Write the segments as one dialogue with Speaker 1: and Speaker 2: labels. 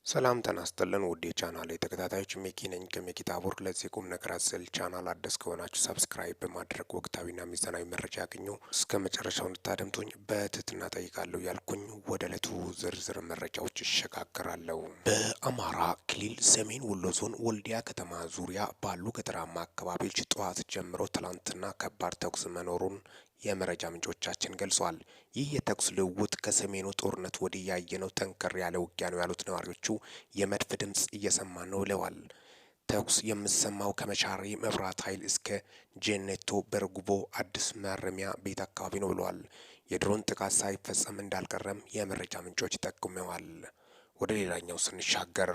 Speaker 1: ሰላም ጤና ይስጥልን ውድ የቻናሌ ተከታታዮች ሚኪ ነኝ ከሚኪ ታቦር። ለዚህ ቁም ነገር አዘል ቻናል አዲስ ከሆናችሁ ሰብስክራይብ በማድረግ ወቅታዊና ሚዛናዊ መረጃ ያገኙ እስከ መጨረሻው እንድታደምጡኝ በትህትና ጠይቃለሁ ያልኩኝ ወደ ዕለቱ ዝርዝር መረጃዎች ይሸጋግራለሁ። በአማራ ክልል ሰሜን ወሎ ዞን ወልዲያ ከተማ ዙሪያ ባሉ ገጠራማ አካባቢዎች ጠዋት ጀምሮ ትላንትና ከባድ ተኩስ መኖሩን የመረጃ ምንጮቻችን ገልጸዋል። ይህ የተኩስ ልውውጥ ከሰሜኑ ጦርነት ወዲህ ያየነው ጠንከር ያለ ውጊያ ነው ያሉት ነዋሪዎቹ የመድፍ ድምፅ እየሰማን ነው ብለዋል። ተኩስ የምሰማው ከመቻሬ መብራት ኃይል እስከ ጄኔቶ በርጉቦ አዲስ ማረሚያ ቤት አካባቢ ነው ብለዋል። የድሮን ጥቃት ሳይፈጸም እንዳልቀረም የመረጃ ምንጮች ጠቁመዋል። ወደ ሌላኛው ስንሻገር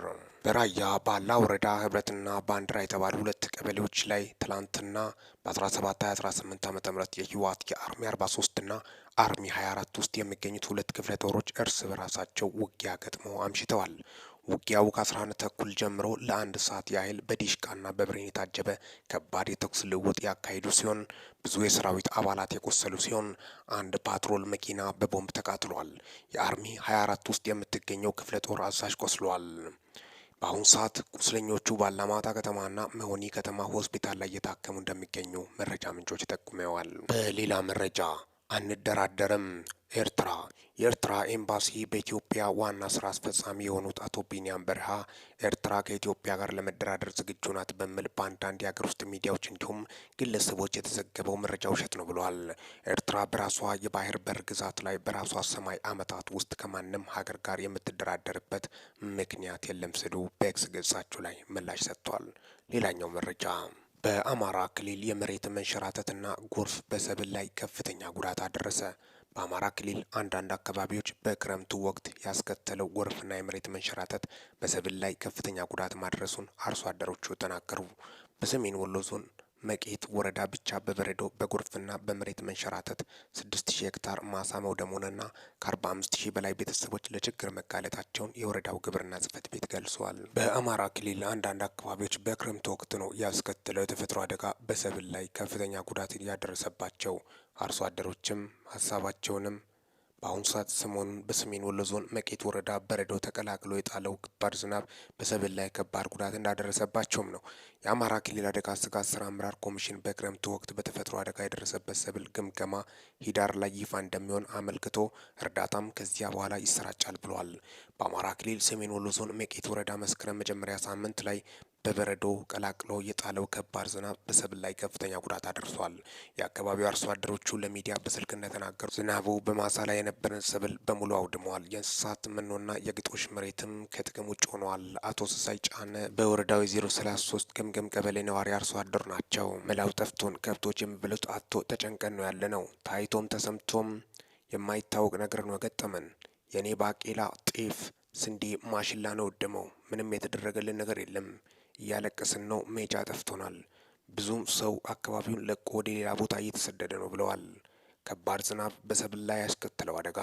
Speaker 1: በራያ ባላ ወረዳ ህብረትና ባንዲራ የተባሉ ሁለት ቀበሌዎች ላይ ትላንትና በ17/2018 ዓ.ም የህወሓት የአርሚ 43 እና አርሚ 24 ውስጥ የሚገኙት ሁለት ክፍለ ጦሮች እርስ በራሳቸው ውጊያ ገጥመው አምሽተዋል። ውጊያው ከ11 ተኩል ጀምሮ ለአንድ ሰዓት ያህል በዲሽቃና በብሬን የታጀበ ከባድ የተኩስ ልውውጥ ያካሄዱ ሲሆን ብዙ የሰራዊት አባላት የቆሰሉ ሲሆን አንድ ፓትሮል መኪና በቦምብ ተቃጥሏል። የአርሚ 24 ውስጥ የምትገኘው ክፍለ ጦር አዛዥ ቆስሏል። በአሁኑ ሰዓት ቁስለኞቹ ባላማጣ ከተማና መሆኒ ከተማ ሆስፒታል ላይ እየታከሙ እንደሚገኙ መረጃ ምንጮች ጠቁመዋል። በሌላ መረጃ አንደራደርም የኤርትራ ኤምባሲ በኢትዮጵያ ዋና ስራ አስፈጻሚ የሆኑት አቶ ቢንያም በርሃ ኤርትራ ከኢትዮጵያ ጋር ለመደራደር ዝግጁ ናት በሚል በአንዳንድ የሀገር ውስጥ ሚዲያዎች እንዲሁም ግለሰቦች የተዘገበው መረጃ ውሸት ነው ብለዋል። ኤርትራ በራሷ የባህር በር ግዛት ላይ በራሷ ሰማይ ዓመታት ውስጥ ከማንም ሀገር ጋር የምትደራደርበት ምክንያት የለም ሲሉ በኤክስ ገጻቸው ላይ ምላሽ ሰጥቷል። ሌላኛው መረጃ በአማራ ክልል የመሬት መንሸራተትና ጎርፍ በሰብል ላይ ከፍተኛ ጉዳት አደረሰ። በአማራ ክልል አንዳንድ አካባቢዎች በክረምቱ ወቅት ያስከተለው ጎርፍና የመሬት መንሸራተት በሰብል ላይ ከፍተኛ ጉዳት ማድረሱን አርሶ አደሮቹ ተናገሩ። በሰሜን ወሎ ዞን መቄት ወረዳ ብቻ በበረዶ በጎርፍና በመሬት መንሸራተት 6000 ሄክታር ማሳ መውደሙንና ከ45000 በላይ ቤተሰቦች ለችግር መጋለጣቸውን የወረዳው ግብርና ጽሕፈት ቤት ገልጿል። በአማራ ክልል አንዳንድ አካባቢዎች በክረምት ወቅት ነው ያስከተለው የተፈጥሮ አደጋ በሰብል ላይ ከፍተኛ ጉዳት ያደረሰባቸው። አርሶ አደሮችም ሀሳባቸውንም በአሁኑ ሰዓት ሰሞኑን በሰሜን ወሎ ዞን መቄት ወረዳ በረዶ ተቀላቅሎ የጣለው ከባድ ዝናብ በሰብል ላይ ከባድ ጉዳት እንዳደረሰባቸውም ነው። የአማራ ክልል አደጋ ስጋት ስራ አመራር ኮሚሽን በክረምቱ ወቅት በተፈጥሮ አደጋ የደረሰበት ሰብል ግምገማ ሂዳር ላይ ይፋ እንደሚሆን አመልክቶ እርዳታም ከዚያ በኋላ ይሰራጫል ብሏል። በአማራ ክልል ሰሜን ወሎ ዞን መቄት ወረዳ መስከረም መጀመሪያ ሳምንት ላይ በበረዶ ቀላቅሎ የጣለው ከባድ ዝናብ በሰብል ላይ ከፍተኛ ጉዳት አድርሷል። የአካባቢው አርሶ አደሮቹ ለሚዲያ በስልክ እንደተናገሩ ዝናቡ በማሳ ላይ የነበረን ሰብል በሙሉ አውድመዋል። የእንስሳት መኖና የግጦሽ መሬትም ከጥቅም ውጭ ሆነዋል። አቶ ስሳይ ጫነ በወረዳው 033 ገምገም ቀበሌ ነዋሪ አርሶ አደር ናቸው። መላው ጠፍቶን ከብቶች የሚበሉት አቶ ተጨንቀን ነው ያለ ነው። ታይቶም ተሰምቶም የማይታወቅ ነገር ነው ገጠመን። የኔ ባቄላ፣ ጤፍ፣ ስንዴ፣ ማሽላ ነው ወደመው። ምንም የተደረገልን ነገር የለም። እያለቀስን ነው። ሜጃ ጠፍቶናል። ብዙም ሰው አካባቢውን ለቆ ወደ ሌላ ቦታ እየተሰደደ ነው ብለዋል። ከባድ ዝናብ በሰብል ላይ ያስከተለው አደጋ።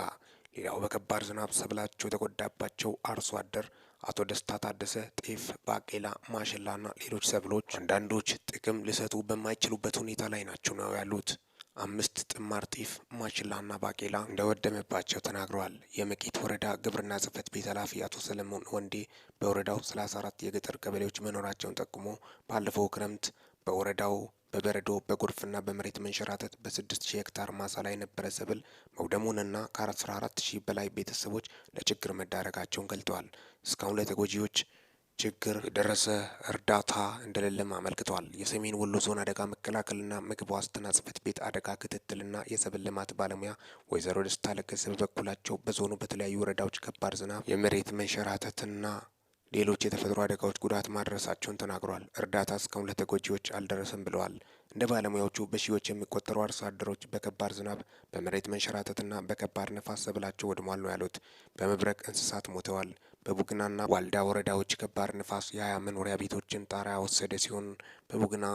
Speaker 1: ሌላው በከባድ ዝናብ ሰብላቸው የተጎዳባቸው አርሶ አደር አቶ ደስታ ታደሰ ጤፍ፣ ባቄላ፣ ማሽላና ሌሎች ሰብሎች አንዳንዶች ጥቅም ሊሰጡ በማይችሉበት ሁኔታ ላይ ናቸው ነው ያሉት። 5 ጥማር ጤፍ፣ ማሽላና ባቄላ እንደወደመባቸው ተናግረዋል። የመቄት ወረዳ ግብርና ጽሕፈት ቤት ኃላፊ አቶ ሰለሞን ወንዴ በወረዳው 34 የገጠር ቀበሌዎች መኖራቸውን ጠቁሞ ባለፈው ክረምት በወረዳው በበረዶ በጎርፍና በመሬት መንሸራተት በ6000 ሄክታር ማሳ ላይ የነበረ ሰብል መውደሙንና ከ14000 በላይ ቤተሰቦች ለችግር መዳረጋቸውን ገልጠዋል። እስካሁን ለተጎጂዎች ችግር የደረሰ እርዳታ እንደሌለም አመልክተዋል። የሰሜን ወሎ ዞን አደጋ መከላከልና ምግብ ዋስትና ጽሕፈት ቤት አደጋ ክትትልና የሰብል ልማት ባለሙያ ወይዘሮ ደስታ ለገሰ በበኩላቸው በዞኑ በተለያዩ ወረዳዎች ከባድ ዝናብ፣ የመሬት መንሸራተትና ሌሎች የተፈጥሮ አደጋዎች ጉዳት ማድረሳቸውን ተናግረዋል። እርዳታ እስካሁን ለተጎጂዎች አልደረሰም ብለዋል። እንደ ባለሙያዎቹ በሺዎች የሚቆጠሩ አርሶ አደሮች በከባድ ዝናብ፣ በመሬት መንሸራተትና በከባድ ነፋስ ሰብላቸው ወድሟል ነው ያሉት። በመብረቅ እንስሳት ሞተዋል። በቡግናና ዋልዳ ወረዳዎች ከባድ ንፋስ የ20 መኖሪያ ቤቶችን ጣሪያ ወሰደ ሲሆን በቡግና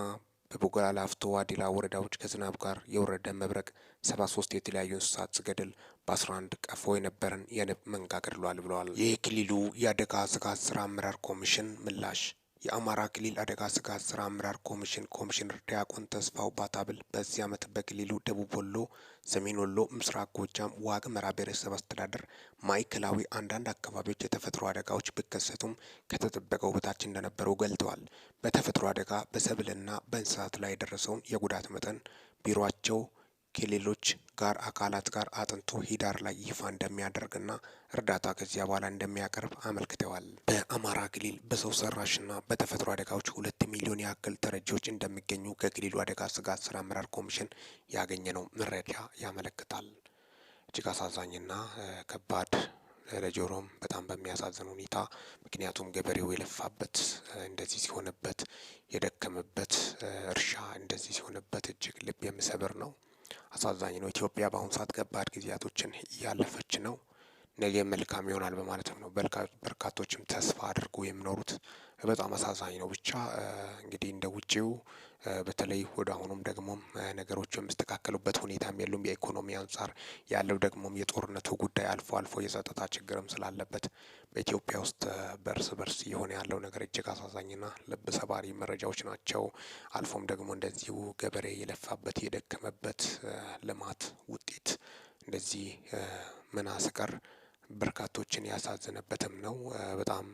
Speaker 1: ላፍቶ ዋዲላ ወረዳዎች ከዝናብ ጋር የወረደ መብረቅ 73 የተለያዩ እንስሳት ሲገድል በ11 ቀፎ የነበረን የንብ መንጋ ገድሏል ብለዋል። የክልሉ የአደጋ ስጋት ስራ አመራር ኮሚሽን ምላሽ የአማራ ክልል አደጋ ስጋት ስራ አመራር ኮሚሽን ኮሚሽነር ዲያቆን ተስፋው ባታብል በዚህ ዓመት በክልሉ ደቡብ ወሎ፣ ሰሜን ወሎ፣ ምስራቅ ጎጃም፣ ዋግምራ ብሔረሰብ አስተዳደር ማዕከላዊ አንዳንድ አካባቢዎች የተፈጥሮ አደጋዎች ቢከሰቱም ከተጠበቀው በታች እንደነበሩ ገልጠዋል። በተፈጥሮ አደጋ በሰብልና በእንስሳት ላይ የደረሰውን የጉዳት መጠን ቢሮአቸው ከሌሎች ጋር አካላት ጋር አጥንቶ ሂዳር ላይ ይፋ እንደሚያደርግና እርዳታ ከዚያ በኋላ እንደሚያቀርብ አመልክተዋል። በአማራ ክልል በሰው ሰራሽና በተፈጥሮ አደጋዎች 2 ሚሊዮን ያክል ተረጂዎች እንደሚገኙ ከክልሉ አደጋ ስጋት ስራ አመራር ኮሚሽን ያገኘነው መረጃ ያመለክታል። እጅግ አሳዛኝና ከባድ ለጆሮም በጣም በሚያሳዝን ሁኔታ ምክንያቱም ገበሬው የለፋበት እንደዚህ ሲሆንበት የደከመበት እርሻ እንደዚህ ሲሆንበት እጅግ ልብ የሚሰብር ነው። አሳዛኝ ነው። ኢትዮጵያ በአሁኑ ሰዓት ከባድ ጊዜያቶችን እያለፈች ነው። ነገ መልካም ይሆናል በማለትም ነው በርካቶችም ተስፋ አድርጎ የሚኖሩት። በጣም አሳዛኝ ነው። ብቻ እንግዲህ እንደ ውጪው በተለይ ወደ አሁኑም ደግሞም ነገሮች የሚስተካከሉበት ሁኔታም የሉም። የኢኮኖሚ አንጻር ያለው ደግሞም የጦርነቱ ጉዳይ አልፎ አልፎ የጸጥታ ችግርም ስላለበት በኢትዮጵያ ውስጥ በርስ የሆነ ያለው ነገር እጅግ አሳዛኝና ልብ ሰባሪ መረጃዎች ናቸው። አልፎም ደግሞ እንደዚሁ ገበሬ የለፋበት የደከመበት ልማት ውጤት እንደዚህ መናስ ቀር በርካቶችን ያሳዘነበትም ነው። በጣም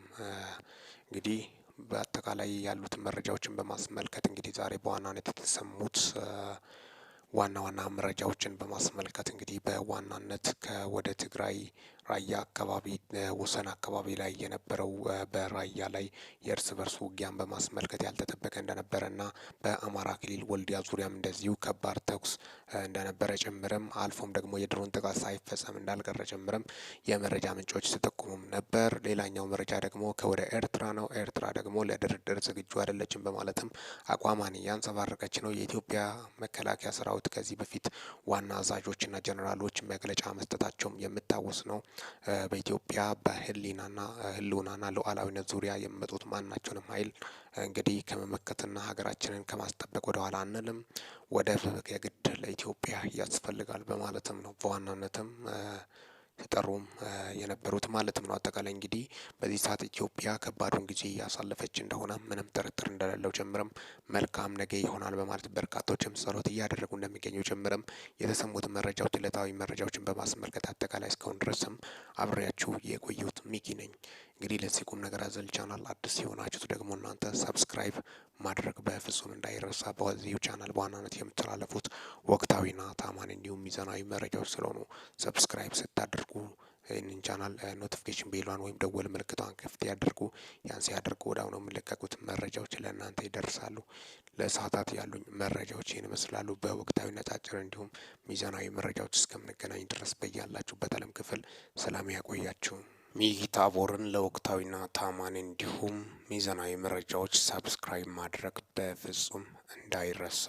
Speaker 1: እንግዲህ በአጠቃላይ ያሉትን መረጃዎችን በማስመልከት እንግዲህ ዛሬ በዋናነት የተሰሙት ዋና ዋና መረጃዎችን በማስመልከት እንግዲህ በዋናነት ከወደ ትግራይ ራያ አካባቢ ወሰን አካባቢ ላይ የነበረው በራያ ላይ የእርስ በርስ ውጊያን በማስመልከት ያልተጠበቀ እንደነበረና በአማራ ክልል ወልዲያ ዙሪያም እንደዚሁ ከባድ ተኩስ እንደነበረ ጭምርም አልፎም ደግሞ የድሮን ጥቃት ሳይፈጸም እንዳልቀረ ጭምርም የመረጃ ምንጮች ሲጠቁሙም ነበር። ሌላኛው መረጃ ደግሞ ከወደ ኤርትራ ነው። ኤርትራ ደግሞ ለድርድር ዝግጁ አይደለችም በማለትም አቋሟን እያንጸባረቀች ነው። የኢትዮጵያ መከላከያ ሰራዊት ከዚህ በፊት ዋና አዛዦችና ጀኔራሎች መግለጫ መስጠታቸውም የሚታወስ ነው። በኢትዮጵያ በህልውናና ሉዓላዊነት ዙሪያ የሚመጡት ማናቸውንም ኃይል እንግዲህ ከመመከትና ሀገራችንን ከማስጠበቅ ወደ ኋላ አንልም፣ ወደብ የግድ ለኢትዮጵያ ያስፈልጋል በማለትም ነው በዋናነትም ተጠሩም የነበሩት ማለትም ነው። አጠቃላይ እንግዲህ በዚህ ሰዓት ኢትዮጵያ ከባዱን ጊዜ እያሳለፈች እንደሆነ ምንም ጥርጥር እንደሌለው ጭምርም መልካም ነገ ይሆናል በማለት በርካቶችም ጸሎት እያደረጉ እንደሚገኙ ጭምርም የተሰሙት መረጃዎች ዕለታዊ መረጃዎችን በማስመልከት አጠቃላይ እስካሁን ድረስም አብሬያችሁ የቆየሁት ሚኪ ነኝ። እንግዲህ ለዚህ ቁም ነገር አዘል ቻናል አዲስ የሆናችሁት ደግሞ እናንተ ሰብስክራይብ ማድረግ በፍጹም እንዳይረሳ። በዚሁ ቻናል በዋናነት የምተላለፉት ወቅታዊና ታማኝ እንዲሁም ሚዛናዊ መረጃዎች ስለሆኑ ሰብስክራይብ ስታደርጉ ይህንን ቻናል ኖቲፊኬሽን ቤሏን ወይም ደወል ምልክቷን ክፍት ያድርጉ። ያን ሲያደርጉ ወደ አሁኑ የሚለቀቁት መረጃዎች ለእናንተ ይደርሳሉ። ለሰዓታት ያሉኝ መረጃዎች ይህን ይመስላሉ። በወቅታዊ ነጫጭር እንዲሁም ሚዛናዊ መረጃዎች እስከምንገናኝ ድረስ በያላችሁበት ዓለም ክፍል ሰላም ያቆያችሁ። ሚኪ ታቦርን ለወቅታዊና ታማኝ እንዲሁም ሚዛናዊ መረጃዎች ሰብስክራይብ ማድረግ በፍጹም እንዳይረሳ።